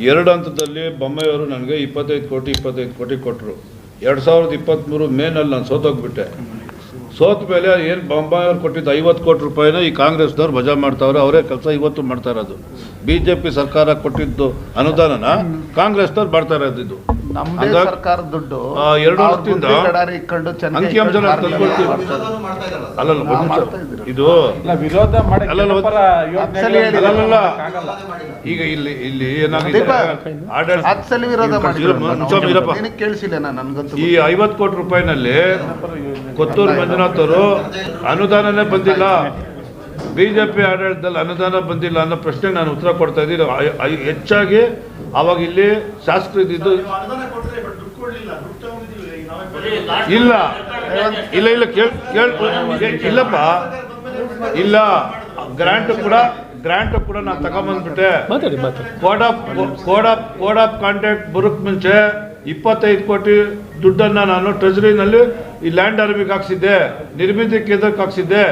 ಎರಡು ಹಂತದಲ್ಲಿ ಬೊಮ್ಮಾಯಿಯವರು ನನಗೆ 25 ಕೋಟಿ ಕೊಟ್ಟರು. 2023 ಮೇನಲ್ಲಿ ನಾನು ಸೋತೋಗ್ಬಿಟ್ಟೆ. ಸೋತ ಮೇಲೆ ಏನು ಬೊಮ್ಮಾಯಿಯವ್ರು ಕೊಟ್ಟಿದ್ದು 50 ಕೋಟಿ ರೂಪಾಯಿನ ಈ ಕಾಂಗ್ರೆಸ್ದವ್ರು ಮಜಾ ಮಾಡ್ತಾವ್ರೆ. ಅವರೇ ಕೆಲಸ ಇವತ್ತು ಮಾಡ್ತಾ ಇರೋದು. BJP ಸರ್ಕಾರ ಕೊಟ್ಟಿದ್ದು ಅನುದಾನನ ಕಾಂಗ್ರೆಸ್ದವ್ರು ಮಾಡ್ತಾ ಇರೋದು. ಸರ್ಕಾರ ದುಡ್ಡು 2 ವರ್ಷದಿಂದ ಅಂಕಿಅಂಶ ತಂದ್ಕೊಳ್ತೀವಿ. ಇದು ಈಗ ಇಲ್ಲಿ ಏನಾಗಿದೆ, ಈ 50 ಕೋಟಿ ರೂಪಾಯಿನಲ್ಲಿ ಕೊತ್ತೂರು ಮಂಜುನಾಥ್ ಅವರು ಅನುದಾನನೇ ಬಂದಿಲ್ಲ, BJP ಆಡಳಿತದಲ್ಲಿ ಅನುದಾನ ಬಂದಿಲ್ಲ ಅನ್ನೋ ಪ್ರಶ್ನೆಗೆ ನಾನು ಉತ್ತರ ಕೊಡ್ತಾ ಇದ್ದೀನಿ. ಹೆಚ್ಚಾಗಿ ಅವಾಗ ಇಲ್ಲಿ ಶಾಸಕರು ಇದ್ದಿದ್ದು ಇಲ್ಲ ಇಲ್ಲ ಇಲ್ಲ ಇಲ್ಲಪ್ಪ, ಇಲ್ಲ ಗ್ರಾಂಟ್ ಕೂಡ ನಾನು ತಗೊಂಬಂದ್ಬಿಟ್ಟೆ. ಕೋಡ್ ಆಫ್ ಕಾಂಟ್ಯಾಕ್ಟ್ ಬರೋಕ್ ಮುಂಚೆ 25 ಕೋಟಿ ದುಡ್ಡನ್ನು ನಾನು ಟ್ರೆಜರಿನಲ್ಲಿ ಈ ಲ್ಯಾಂಡ್ ಆರ್ಮಿಗೆ ಹಾಕ್ಸಿದ್ದೆ, ನಿರ್ಮಿತಿ ಕೇಂದ್ರಕ್ಕೆ ಹಾಕ್ಸಿದ್ದೆ.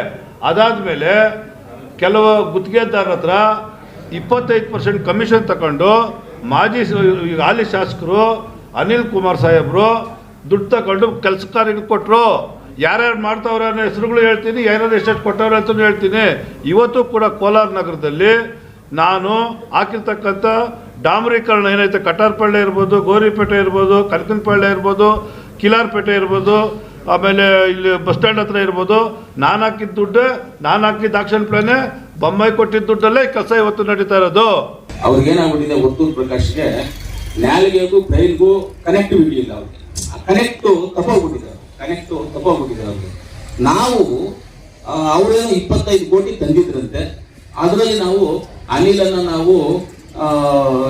ಅದಾದಮೇಲೆ ಕೆಲವು ಗುತ್ತಿಗೆದಾರರ ಹತ್ರ 25% ಕಮಿಷನ್ ತಗೊಂಡು ಹಾಲಿ ಶಾಸಕರು ಅನಿಲ್ ಕುಮಾರ್ ಸಾಹೇಬರು ದುಡ್ಡು ತಗೊಂಡು ಕೆಲಸ ಕಾರ್ಯಕ್ಕೆ ಕೊಟ್ಟರು. ಯಾರ್ಯಾರು ಮಾಡ್ತಾವ್ರೆ ಅನ್ನೋ ಹೆಸರುಗಳು ಹೇಳ್ತೀನಿ, ಯಾರ್ಯಾರು ಎಷ್ಟೆಷ್ಟು ಕೊಟ್ಟವ್ರೆ ಅಂತಲೂ ಹೇಳ್ತೀನಿ. ಇವತ್ತು ಕೂಡ ಕೋಲಾರ ನಗರದಲ್ಲಿ ನಾನು ಹಾಕಿರ್ತಕ್ಕಂಥ ಡಾಮರೀಕರಣ ಏನೈತೆ, ಕಟಾರ್ಪಳ್ಳಿ ಇರ್ಬೋದು, ಗೋರಿಪೇಟೆ ಇರ್ಬೋದು, ಕನಕನಪಳ್ಳಿ ಇರ್ಬೋದು, ಕಿಲಾರ್ಪೇಟೆ ಇರ್ಬೋದು, ಆಮೇಲೆ ಇಲ್ಲಿ ಬಸ್ ಸ್ಟ್ಯಾಂಡ್ ಹತ್ರ ಇರ್ಬೋದು, ನಾನು ಹಾಕಿದ ದುಡ್ಡು, ನಾನು ಹಾಕಿದ ಆಕ್ಷನ್ ಪ್ಲಾನೇ, ಬೊಮ್ಮಾಯಿ ಕೊಟ್ಟಿದ್ದ ದುಡ್ಡಲ್ಲೇ ಕೆಲಸ ಇವತ್ತು ನಡೀತಾ ಇರೋದು. ಅವ್ರಿಗೇನಾಗ್ಬಿಟ್ಟಿದೆ, ವರ್ತೂರ್ ಪ್ರಕಾಶ್ಗೆ ನ್ಯಾಲಿಗೆಗೂ ಬ್ರೈನ್ಗೂ ಕನೆಕ್ಟಿವಿಟಿ ಇಲ್ಲ. ಅವ್ರಿಗೆ ಕನೆಕ್ಟ್ ತಪ್ಪೋಗ್ಬಿಟ್ಟಿದೆ ಅವ್ರಿಗೆ. ನಾವು ಅವರೇನು 25 ಕೋಟಿ ತಂದಿದ್ರಂತೆ, ಅದರಲ್ಲಿ ನಾವು ಅನಿಲನ್ನ ನಾವು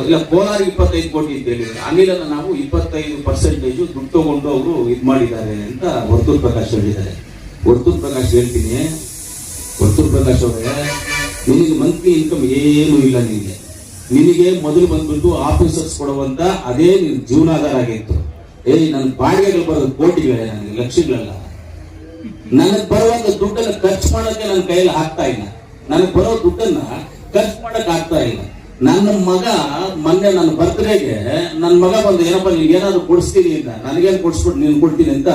ಇಲ್ಲ ಕೋಲಾರ 25 ಕೋಟಿ ಅಂತ ಹೇಳಿದ್ರೆ ಅನಿಲನ್ನ ನಾವು 25% ದುಡ್ಡು ತಗೊಂಡು ಅವರು ಇದು ಮಾಡಿದ್ದಾರೆ ಅಂತ ವರ್ತೂರ್ ಪ್ರಕಾಶ್ ಹೇಳಿದ್ದಾರೆ. ವರ್ತೂರ್ ಪ್ರಕಾಶ್ ಹೇಳ್ತೀನಿ, ವರ್ತೂರ್ ಪ್ರಕಾಶ್ ಅವರೇ, ನಿನಗೆ ಮಂತ್ಲಿ ಇನ್ಕಮ್ ಏನೂ ಇಲ್ಲ. ನಿನಗೆ ಮೊದಲು ಬಂದ್ಬಿಟ್ಟು ಆಫೀಸರ್ಸ್ ಕೊಡುವಂತ ಅದೇ ನಿನ್ ಜೀವನಾಧಾರ ಆಗಿತ್ತು. ನನ್ನ ಬಾಡಿಗೆಗಳು ಬರೋದು ಕೋಟಿಗಳೇ, ನನಗೆ ಲಕ್ಷಗಳಲ್ಲ. ನನಗೆ ಬರುವಂತ ದುಡ್ಡನ್ನು ಖರ್ಚು ಮಾಡೋಕೆ ನನ್ನ ಕೈಯಲ್ಲಿ ಆಗ್ತಾ ಇಲ್ಲ. ನನಗೆ ಬರೋ ದುಡ್ಡನ್ನ ಖರ್ಚು ಮಾಡಕ್ ಆಗ್ತಾ ಇಲ್ಲ. ನನ್ನ ಮಗ ಮೊನ್ನೆ ನನ್ನ ಬರ್ತ್ಡೇಗೆ ನನ್ನ ಮಗ ಬಂದು ಏನಪ್ಪ ನಿನ್ಗೆ ಏನಾದ್ರು ಕೊಡಿಸ್ತೀನಿ ಅಂತ, ನನಗೇನು ಕೊಡಿಸ್ಬಿಟ್ಟು ನೀನು ಕೊಡ್ತೀನಿ ಅಂತ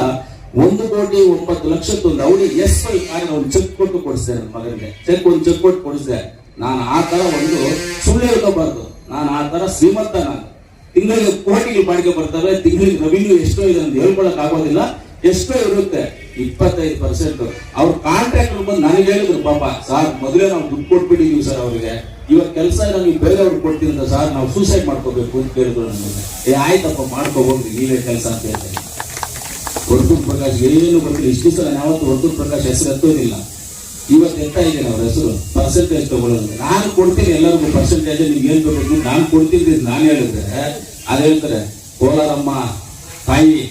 1,09,00,000 ಅವನಿಗೆ SY ಒಂದು ಚೆಕ್ ಕೊಟ್ಟು ಕೊಡಿಸಿದೆ. ನನ್ನ ಮಗನಿಗೆ ಒಂದು ಚೆಕ್ ಕೊಟ್ಟು ಕೊಡಿಸಿದೆ. ನಾನು ಆ ತರ ಒಂದು ಸುಳ್ಳು ಹೇಳ್ಕೋಬಾರ್ದು. ನಾನು ಆ ತರ ಶ್ರೀಮಂತ. ನಾನು ತಿಂಗಳಿಗೆ ಕೋಟಿಗೆ ಬಾಡಿಗೆ ಬರ್ತವೆ, ತಿಂಗಳಿಗೆ ರೆವಿನ್ಯೂ ಎಷ್ಟೋ ಇದೆ ಅಂತ ಹೇಳ್ಕೊಳಕ್ ಆಗೋದಿಲ್ಲ. ಎಷ್ಟೋ ಇರುತ್ತೆ, 25%. ಅವ್ರ ಕಾಂಟ್ರಾಕ್ಟರ್ ಬಂದು ನನಗೆ ಹೇಳಿದ್ರು, ಪಾಪ ಸಾರ್ ಮೊದಲೇ ನಾವು ದುಡ್ಡು ಕೊಟ್ಬಿಟ್ಟಿದೀವಿ ಸರ್ ಅವರಿಗೆ, ಇವಾಗ ಕೆಲಸ ನೀವು ಬೇರೆಯವ್ರಿಗೆ ಕೊಡ್ತೀನಿ ಅಂತ ಸಾರ್, ನಾವು ಸೂಸೈಡ್ ಮಾಡ್ಕೋಬೇಕು ಅಂತ ಹೇಳಿದ್ರು ನನಗೆ. ಆಯ್ತಪ್ಪ ಮಾಡ್ಕೋಬಹುದು ನೀವೇ ಕೆಲಸ ಅಂತ ಹೇಳ್ತಾರೆ. ವರ್ತೂರ್ ಪ್ರಕಾಶ್ ಏನು ಬರ್ತೀವಿ, ಇಷ್ಟು ಸಲ ಯಾವತ್ತು ವರ್ತೂರ್ ಪ್ರಕಾಶ್ ಹೆಸರು ಎತ್ತೋದಿಲ್ಲ. ಇವತ್ತು ಎತ್ತಾ ಇದ್ದೇನೆ ಅವ್ರ ಹೆಸರು, ಪರ್ಸೆಂಟೇಜ್ ತಗೊಳ್ಳೋದು. ನಾನು ಕೊಡ್ತೀನಿ ಎಲ್ಲರಿಗೂ ಪರ್ಸೆಂಟೇಜ್, ನಿಮ್ಗೆ ಏನ್ ಬೇಕು ನಾನು ಕೊಡ್ತೀನಿ. ನಾನು ಹೇಳಿದ್ರೆ ಅದ್ ಹೇಳ್ತಾರೆ, ಕೋಲಾರಮ್ಮ ತಾಯಿ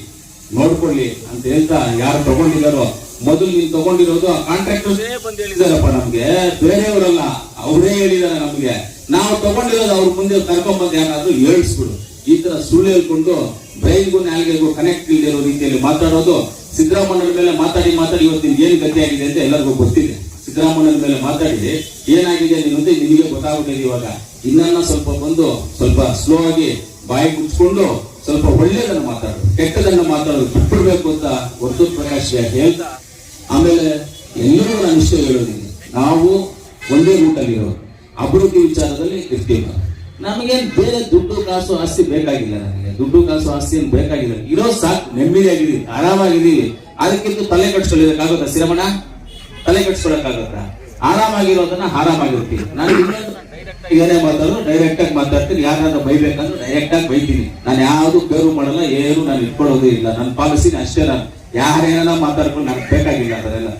ನೋಡ್ಕೊಳ್ಳಿ ಅಂತ ಹೇಳ್ತಾ ಯಾರು ತಗೊಂಡಿದಾರೋ, ಮೊದಲು ನೀನು ತಗೊಂಡಿರೋದು ಆ ಕಾಂಟ್ರಾಕ್ಟರ್ಸೇ ಬಂದು ಹೇಳಿದಾರಪ್ಪ ನಮ್ಗೆ, ಬೇರೆಯವರಲ್ಲ, ಅವರೇ ಹೇಳಿದಾರೆ ನಮ್ಗೆ. ನಾವು ತಗೊಂಡಿರೋದು ಅವ್ರ ಮುಂದೆ ಕರ್ಕೊಂಡ್ಬಂದು ಯಾರಾದ್ರೂ ಹೇಳಿಸ್ಬಿಡು. ಈ ತರ ಸುಳ್ಳು ಹೇಳ್ಕೊಂಡು ಬ್ರೈನ್ಗೂ ನಾಲ್ಗೆಗೂ ಕನೆಕ್ಟ್ ಇಲ್ಲದೆ ಇರೋ ರೀತಿಯಲ್ಲಿ ಮಾತಾಡೋದು. ಸಿದ್ದರಾಮಯ್ಯನ ಮೇಲೆ ಮಾತಾಡಿ ಇವತ್ತು ನಿಮ್ಗೆ ಏನು ಗತಿ ಆಗಿದೆ ಅಂತ ಎಲ್ಲರಿಗೂ ಗೊತ್ತಿದೆ. ಸಿದ್ದರಾಮಯ್ಯನ ಮೇಲೆ ಮಾತಾಡಿ ಏನಾಗಿದೆ ನಿನ್ನಂತೆ ನಿಮಗೆ ಗೊತ್ತಾಗ್ಬಿಟ್ಟಿದೆ. ಇವಾಗ ಇನ್ನನ್ನ ಸ್ವಲ್ಪ ಬಂದು ಸ್ವಲ್ಪ ಸ್ಲೋ ಆಗಿ ಬಾಯಿ ಮುಚ್ಕೊಂಡು ಸ್ವಲ್ಪ ಒಳ್ಳೆಯದನ್ನ ಮಾತಾಡೋದು, ಕೆಟ್ಟದನ್ನ ಮಾತಾಡೋದು ಬಿಟ್ಬಿಡ್ಬೇಕು ಅಂತ ವರ್ತೂರ್ ಪ್ರಕಾಶ್ ಹೇಳ್ತಾ, ಆಮೇಲೆ ಎಲ್ಲರಿಗೂ ನಾನು ಇಷ್ಟ ಹೇಳೋದಿಲ್ಲ, ನಾವು ಒಂದೇ ರೂಟಲ್ಲಿರೋದು, ಅಭಿವೃದ್ಧಿ ವಿಚಾರದಲ್ಲಿ ಇರ್ತೀವಿ. ನಮಗೇನು ಬೇರೆ ದುಡ್ಡು ಕಾಸು ಆಸ್ತಿ ಬೇಕಾಗಿಲ್ಲ. ನನಗೆ ದುಡ್ಡು ಕಾಸು ಆಸ್ತಿ ಏನು ಬೇಕಾಗಿಲ್ಲ. ಇರೋ ಸಾಕು, ನೆಮ್ಮದಿಯಾಗಿದ್ದೀವಿ, ಆರಾಮಾಗಿದ್ದೀವಿ. ಅದಕ್ಕಿಂತ ತಲೆ ಕಟ್ಸ್ಕೊಳ್ಳೋದಕ್ಕಾಗುತ್ತಾ ಶ್ರೀರಮಣ? ತಲೆ ಕಟ್ಸ್ಕೊಳಕ್ಕಾಗತ್ತಾ? ಆರಾಮಾಗಿರೋದನ್ನ ಆರಾಮಾಗಿರ್ತೀವಿ. ನಾನು ಏನೇ ಮಾತಾಡೋದು ಡೈರೆಕ್ಟ್ ಆಗಿ ಮಾತಾಡ್ತೀನಿ. ಯಾರಾದ್ರೂ ಬೈಬೇಕಂದ್ರೆ ಡೈರೆಕ್ಟ್ ಆಗಿ ಬೈತೀನಿ. ನಾನು ಯಾವ್ದು ಬೇರು ಮಾಡಲ್ಲ, ಏನು ನಾನು ಇಟ್ಕೊಳ್ಳೋದು ಇಲ್ಲ. ನನ್ನ ಪಾಲಿಸಿನ ಅಷ್ಟೇ. ನಾನು ಯಾರೇನ ಮಾತಾಡ್ಕೊಂಡು ನನಗೆ ಬೇಕಾಗಿಲ್ಲ ಅದರೆಲ್ಲ.